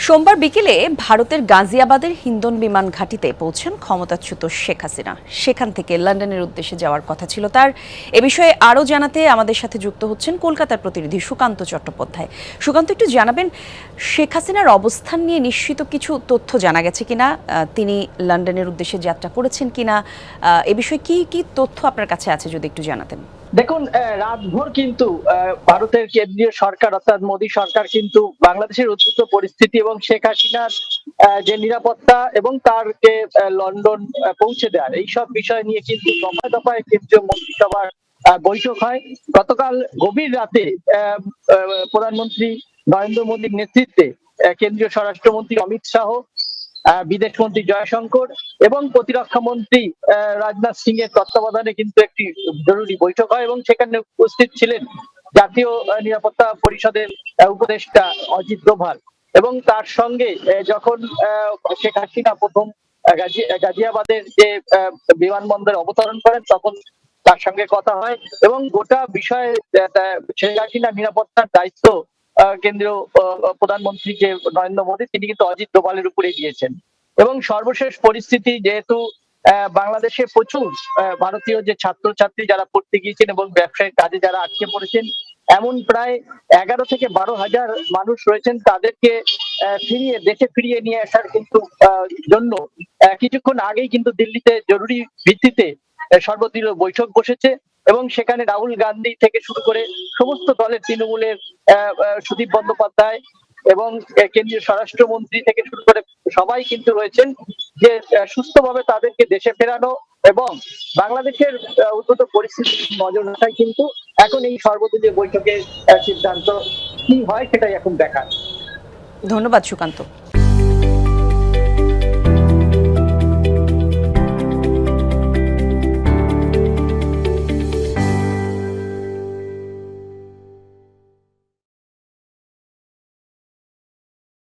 সোমবার বিকেলে ভারতের গাজিয়াবাদের হিন্দন বিমান ঘাঁটিতে পৌঁছেন ক্ষমতাচ্যুত শেখ হাসিনা। সেখান থেকে লন্ডনের উদ্দেশ্যে যাওয়ার কথা ছিল তার। এ বিষয়ে আরও জানাতে আমাদের সাথে যুক্ত হচ্ছেন কলকাতার প্রতিনিধি সুকান্ত চট্টোপাধ্যায়। সুকান্ত, একটু জানাবেন শেখ হাসিনার অবস্থান নিয়ে নিশ্চিত কিছু তথ্য জানা গেছে কিনা, তিনি লন্ডনের উদ্দেশ্যে যাত্রা করেছেন কিনা, এ বিষয়ে কি কি তথ্য আপনার কাছে আছে যদি একটু জানাতেন। দেখুন, রাতভর কিন্তু ভারতের কেন্দ্রীয় সরকার অর্থাৎ মোদী সরকার কিন্তু বাংলাদেশের উদ্ভূত পরিস্থিতি এবং শেখ হাসিনার যে নিরাপত্তা এবং তার যে লন্ডন পৌঁছে দেওয়া এইসব বিষয় নিয়ে কিন্তু দফায় দফায় কেন্দ্রীয় মন্ত্রিসভার বৈঠক হয়। গতকাল গভীর রাতে প্রধানমন্ত্রী নরেন্দ্র মোদীর নেতৃত্বে কেন্দ্রীয় স্বরাষ্ট্রমন্ত্রী অমিত শাহ, বিদেশমন্ত্রী জয়শঙ্কর এবং প্রতিরক্ষা মন্ত্রী রাজনাথ সিং এর তত্ত্বাবধানে কিন্তু একটি জরুরি বৈঠক হয় এবং সেখানে উপস্থিত ছিলেন জাতীয় নিরাপত্তা পরিষদের উপদেষ্টা অজিত ডোভাল। এবং তার সঙ্গে যখন শেখ হাসিনা প্রথম গাজিয়াবাদের যে বিমানবন্দরে অবতরণ করেন তখন তার সঙ্গে কথা হয় এবং গোটা বিষয়ে শেখ হাসিনা নিরাপত্তার দায়িত্ব কেন্দ্রীয় প্রধানমন্ত্রী যে নরেন্দ্র মোদী তিনি কিন্তু অজিত ডোভালের উপরে দিয়েছেন। এবং সর্বশেষ পরিস্থিতি যেহেতু বাংলাদেশে প্রচুর ভারতীয় যে ছাত্রছাত্রী যারা পড়তে গিয়েছেন এবং ব্যবসায়িক কাজে যারা আটকে পড়েছেন, এমন প্রায় 11 থেকে 12,000 মানুষ রয়েছেন, তাদেরকে দেশে ফিরিয়ে নিয়ে আসার কিন্তু জন্য কিছুক্ষণ আগেই কিন্তু দিল্লিতে জরুরি ভিত্তিতে সর্বদলীয় বৈঠক বসেছে এবং সেখানে রাহুল গান্ধী থেকে শুরু করে সমস্ত দলের তৃণমূলের সুদীপ বন্দ্যোপাধ্যায় এবং কেন্দ্রীয় স্বরাষ্ট্রমন্ত্রী থেকে শুরু করে সবাই কিন্তু রয়েছেন যে সুস্থভাবে তাদেরকে দেশে ফেরানো এবং বাংলাদেশের উদ্ভূত পরিস্থিতি নজর রাখাই কিন্তু এখন এই সর্বদলীয় বৈঠকের সিদ্ধান্ত। কি হয় সেটাই এখন দেখার। ধন্যবাদ সুকান্ত।